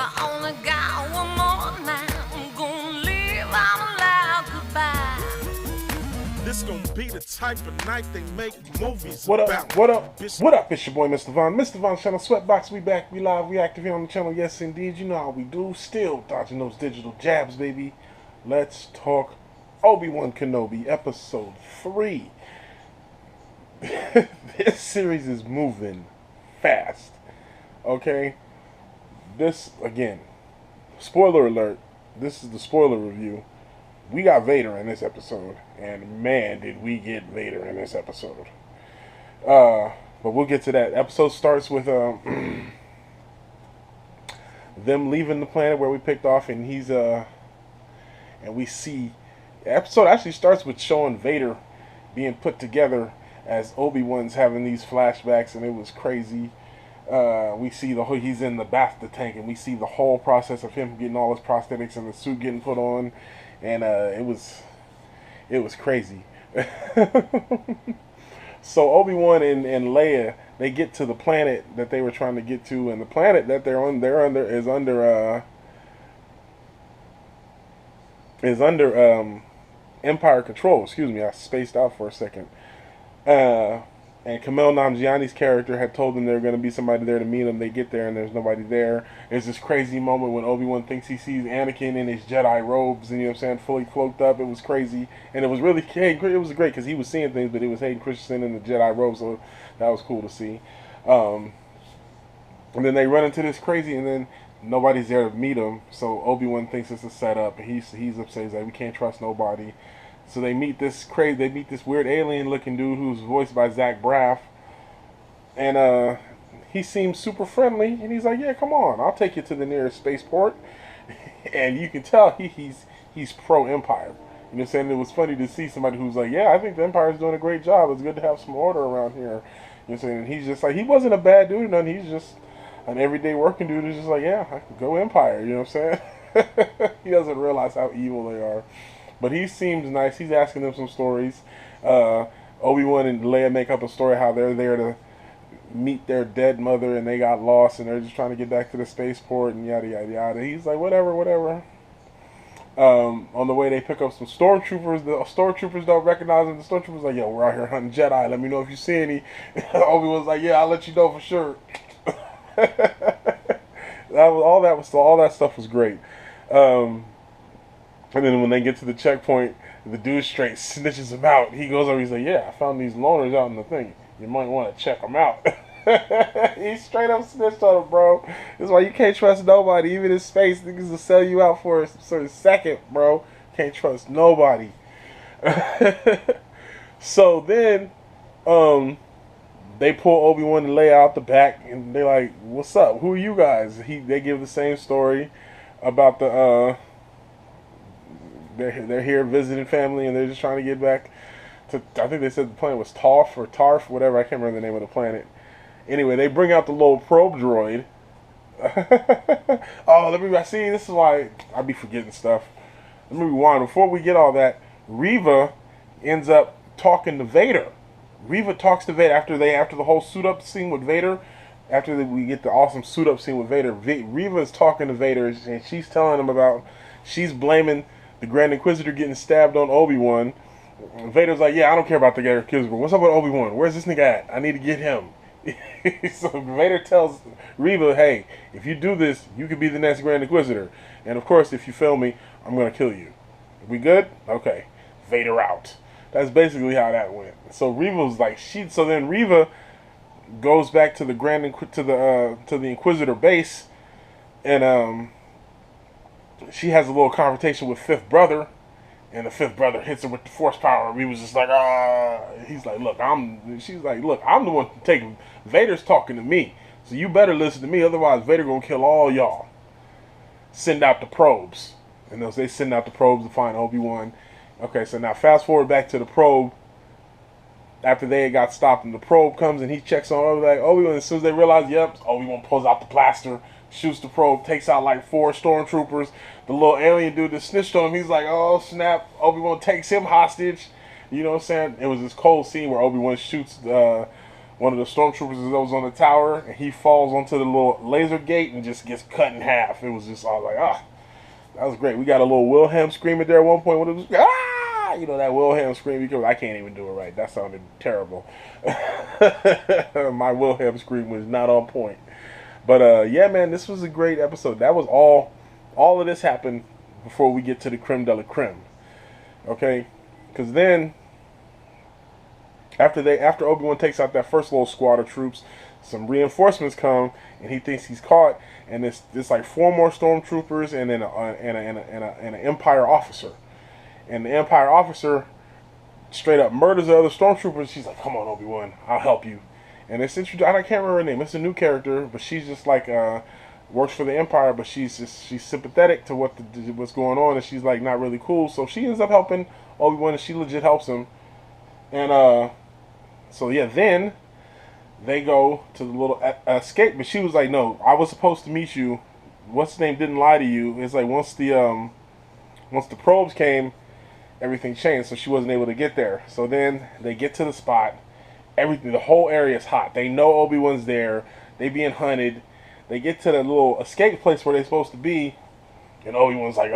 I only got one more night. I'm gonna live out loud goodbye. This gonna be the type of night they make movies What about. up, what up, what up? It's your boy, Mr. Von. Mr. Von's channel, Sweatbox. We back, we live, we active here on the channel. Yes, indeed. You know how we do. Still dodging those digital jabs, baby. Let's talk Obi-Wan Kenobi, episode 3. This series is moving fast. Okay? This, again, spoiler alert. This is the spoiler review. We got Vader in this episode. And man, did we get Vader in this episode. But we'll get to that. Episode starts with them leaving the planet where we picked off, and he's and we see the episode actually starts with showing Vader being put together as Obi-Wan's having these flashbacks, and it was crazy. We see he's in the bapta tank, and we see the whole process of him getting all his prosthetics and the suit getting put on, and it was crazy. So Obi-Wan and Leia, they get to the planet that they were trying to get to, and the planet that they're under Empire control. Excuse me, I spaced out for a second. And Kamel Namjiani's character had told them there were going to be somebody there to meet him. They get there and there's nobody there. There's this crazy moment when Obi-Wan thinks he sees Anakin in his Jedi robes, and you know what I'm saying, fully cloaked up. It was crazy, and it was really it was great because he was seeing things, but it was Hayden Christensen in the Jedi robes, so that was cool to see. And then they run into this crazy, and then nobody's there to meet him. So Obi-Wan thinks it's a setup, and he's upset. He's like, we can't trust nobody. So they meet this weird alien-looking dude who's voiced by Zach Braff, and he seems super friendly, and he's like, "Yeah, come on, I'll take you to the nearest spaceport." And you can tell he's pro-Empire. You know what I'm saying? It was funny to see somebody who's like, "Yeah, I think the Empire's doing a great job. It's good to have some order around here." You know what I'm saying? And he's just like, he wasn't a bad dude or nothing. He's just an everyday working dude who's just like, "Yeah, I can go Empire." You know what I'm saying? He doesn't realize how evil they are. But he seems nice. He's asking them some stories. Obi-Wan and Leia make up a story how they're there to meet their dead mother, and they got lost, and they're just trying to get back to the spaceport, and yada, yada, yada. He's like, whatever. On the way, they pick up some stormtroopers. The stormtroopers don't recognize them. The stormtroopers like, "Yo, we're out here hunting Jedi. Let me know if you see any." Obi-Wan's like, "Yeah, I'll let you know for sure." All that stuff was great. And then when they get to the checkpoint, the dude straight snitches him out. He goes over, he's like, "Yeah, I found these loners out in the thing. You might want to check them out." He straight up snitched on him, bro. That's why you can't trust nobody. Even in space, niggas will sell you out for a second, bro. Can't trust nobody. So then, they pull Obi-Wan and Leia out the back, and they're like, "What's up? Who are you guys?" They give the same story about the They're here visiting family, and they're just trying to get back to, I think they said the planet was Tarf, whatever. I can't remember the name of the planet. Anyway, they bring out the little probe droid. I see, this is why I be forgetting stuff. Let me rewind. Before we get all that, Reva ends up talking to Vader. Reva talks to Vader after the whole suit up scene with Vader. We get the awesome suit up scene with Vader, Reva is talking to Vader, and she's telling him she's blaming the Grand Inquisitor getting stabbed on Obi-Wan. Vader's like, "Yeah, I don't care about the Grand Inquisitor. What's up with Obi-Wan? Where's this nigga at? I need to get him." So Vader tells Reva, "Hey, if you do this, you could be the next Grand Inquisitor. And of course, if you fail me, I'm going to kill you. We good? Okay. Vader out." That's basically how that went. So Reva was like, so then Reva goes back to the to the Inquisitor base, and she has a little confrontation with Fifth Brother, and the Fifth Brother hits her with the Force power. And Reva's just like, he's like, she's like, "Look, I'm the one taking, Vader's talking to me, so you better listen to me, otherwise Vader gonna kill all y'all. Send out the probes." And they send out the probes to find Obi-Wan. Okay, so now fast forward back to the probe. After they got stopped, and the probe comes, and he checks on Obi-Wan. As soon as they realize, yep, Obi-Wan pulls out the blaster, shoots the probe, takes out like 4 stormtroopers. The little alien dude that snitched on him, he's like, "Oh snap!" Obi-Wan takes him hostage. You know what I'm saying? It was this cold scene where Obi-Wan shoots one of the stormtroopers that was on the tower, and he falls onto the little laser gate and just gets cut in half. It was just, I was like, that was great. We got a little Wilhelm scream at there at one point when it was, you know, that Wilhelm scream, because I can't even do it right. That sounded terrible. My Wilhelm scream was not on point. But yeah, man, this was a great episode. That was all of this happened before we get to the creme de la creme. Okay? Because then, after Obi-Wan takes out that first little squad of troops, some reinforcements come, and he thinks he's caught, and it's like 4 more stormtroopers and then an Empire officer. And the Empire officer straight up murders the other stormtroopers. She's like, "Come on, Obi-Wan, I'll help you." And it's introduced. I can't remember her name. It's a new character, but she's just like works for the Empire, but she's sympathetic to what's going on, and she's like not really cool. So she ends up helping Obi-Wan, and she legit helps him. And so yeah, then they go to the little escape. But she was like, "No, I was supposed to meet you. What's his name didn't lie to you." It's like once the probes came, everything changed. So she wasn't able to get there. So then they get to the spot. The whole area is hot. They know Obi-Wan's there. They being hunted. They get to the little escape place where they're supposed to be, and Obi-Wan's like,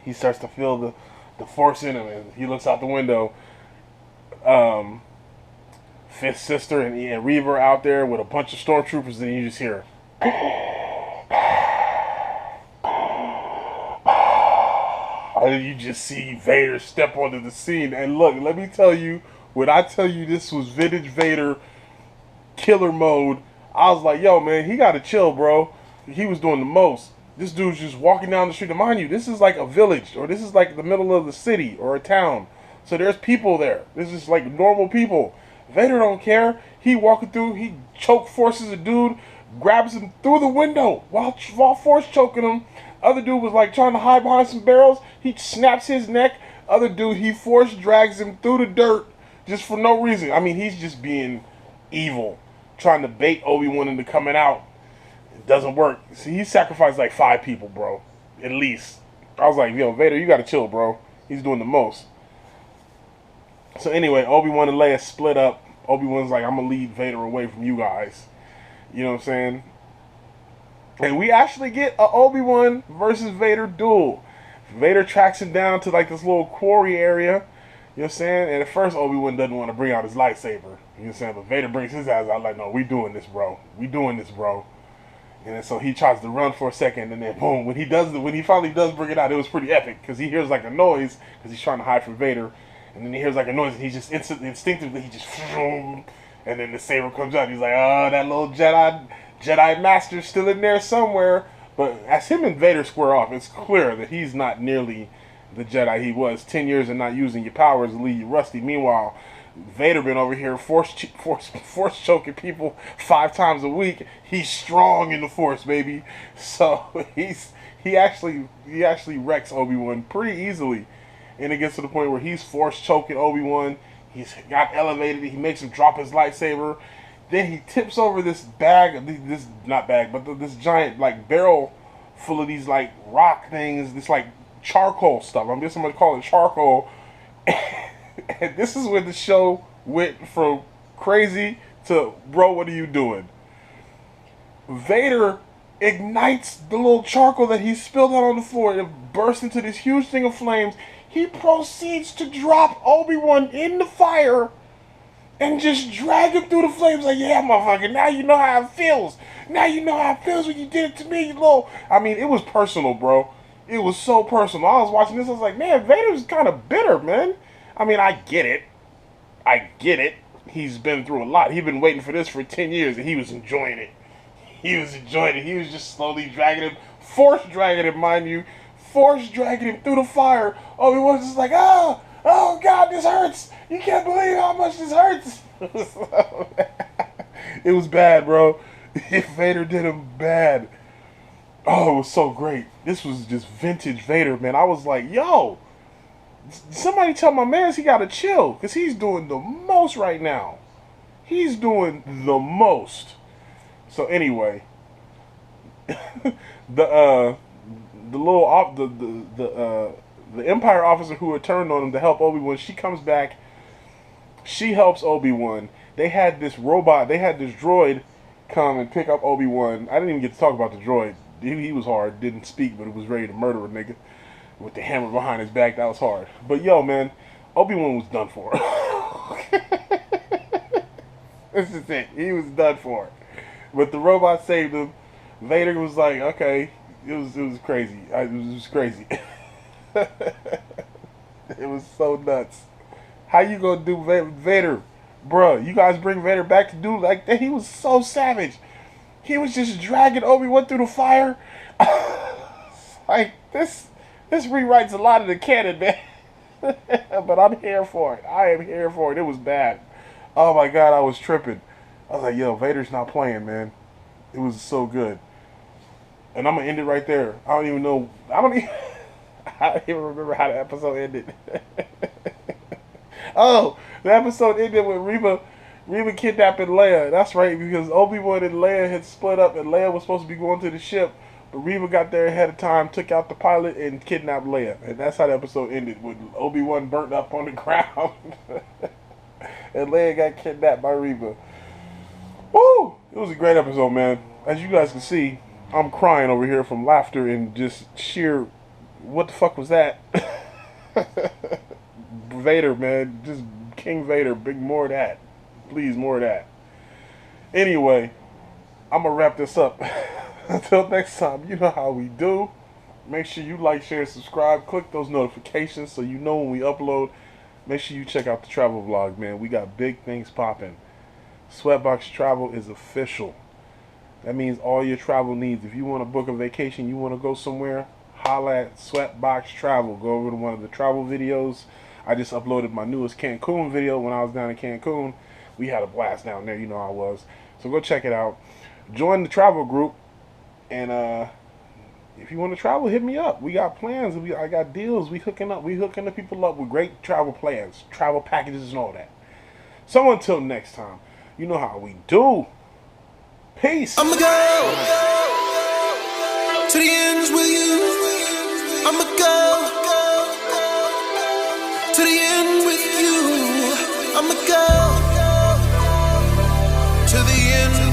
he starts to feel the force in him, and he looks out the window. Fifth Sister and Reaver out there with a bunch of stormtroopers, and you just hear, and you just see Vader step onto the scene. And look, let me tell you, when I tell you this was vintage Vader killer mode, I was like, yo, man, he got to chill, bro. He was doing the most. This dude's just walking down the street. And mind you, this is like a village, or this is like the middle of the city or a town. So there's people there. This is like normal people. Vader don't care. He walking through, he choke forces a dude, grabs him through the window while force choking him. Other dude was like trying to hide behind some barrels. He snaps his neck. Other dude, he force drags him through the dirt just for no reason. I mean, he's just being evil, trying to bait Obi-Wan into coming out. It doesn't work. See, he sacrificed like 5 people, bro. At least. I was like, yo, Vader, you gotta chill, bro. He's doing the most. So anyway, Obi-Wan and Leia split up. Obi-Wan's like, I'm gonna lead Vader away from you guys. You know what I'm saying? And we actually get a Obi-Wan versus Vader duel. Vader tracks him down to like this little quarry area. You know what I'm saying? And at first Obi-Wan doesn't want to bring out his lightsaber. You know what I'm saying? But Vader brings his ass out like, no, we doing this, bro. We doing this, bro. And so he tries to run for a second, and then boom, when he finally does bring it out, it was pretty epic, because he hears like a noise, because he's trying to hide from Vader, and then he hears like a noise, and he just instinctively, he just, and then the saber comes out, he's like, oh, that little Jedi Master's still in there somewhere. But as him and Vader square off, it's clear that he's not nearly the Jedi he was. 10 years of not using your powers leave you rusty. Meanwhile, Vader been over here force choking people 5 times a week. He's strong in the Force, baby. So he actually wrecks Obi-Wan pretty easily, and it gets to the point where he's force choking Obi-Wan. He's got elevated. He makes him drop his lightsaber. Then he tips over this bag, this giant like barrel full of these like rock things, this like charcoal stuff. I'm just gonna call it charcoal. And this is where the show went from crazy to, bro, what are you doing? Vader ignites the little charcoal that he spilled out on the floor, and it bursts into this huge thing of flames. He proceeds to drop Obi-Wan in the fire and just drag him through the flames like, yeah, motherfucker, now you know how it feels. Now you know how it feels when you did it to me, you little... I mean, it was personal, bro. It was so personal. I was watching this, I was like, man, Vader's kind of bitter, man. I mean, I get it. He's been through a lot. He'd been waiting for this for 10 years, and he was enjoying it. He was just slowly dragging him, force dragging him, mind you, force dragging him through the fire. Obi-Wan's just like, oh God, this hurts. You can't believe how much this hurts. It was bad, bro. Vader did him bad. Oh, it was so great. This was just vintage Vader, man. I was like, yo, somebody tell my man he gotta chill, because he's doing the most right now. He's doing the most. So anyway, the Empire officer who had turned on him to help Obi-Wan, she comes back. She helps Obi-Wan. they had this robot, they had this droid come and pick up Obi-Wan. I didn't even get to talk about the droid. He was hard, didn't speak, but it was ready to murder a nigga with the hammer behind his back. That was hard. But yo, man, Obi-Wan was done for. This is it. He was done for. But the robot saved him. Vader was like, okay, it was crazy. It was crazy. It was so nuts. How you gonna do Vader, bruh? You guys bring Vader back to do like that? He was so savage. He was just dragging Obi-Wan through the fire. Like this rewrites a lot of the canon, man. But I'm here for it. I am here for it. It was bad. Oh my god, I was tripping. I was like, yo, Vader's not playing, man. It was so good. And I'm gonna end it right there. I don't even know. I don't even remember how the episode ended. Oh, the episode ended with Reva kidnapping Leia. That's right, because Obi-Wan and Leia had split up, and Leia was supposed to be going to the ship, but Reva got there ahead of time, took out the pilot, and kidnapped Leia. And that's how the episode ended, with Obi-Wan burnt up on the ground, and Leia got kidnapped by Reva. Woo! It was a great episode, man. As you guys can see, I'm crying over here from laughter and just sheer, what the fuck was that? Vader, man. Just King Vader. Big more of that. Please, more of that. Anyway, I'm going to wrap this up. Until next time, you know how we do. Make sure you like, share, subscribe. Click those notifications so you know when we upload. Make sure you check out the travel vlog, man. We got big things popping. Sweatbox Travel is official. That means all your travel needs. If you want to book a vacation, you want to go somewhere, holla at Sweatbox Travel. Go over to one of the travel videos. I just uploaded my newest Cancun video when I was down in Cancun. We had a blast down there, you know I was. So go check it out. Join the travel group. And if you want to travel, hit me up. We got plans. I got deals. We hooking the people up with great travel plans, travel packages, and all that. So until next time, you know how we do. Peace. I'ma go to the ends with you. I'ma go to the end with you. I'ma go to the end.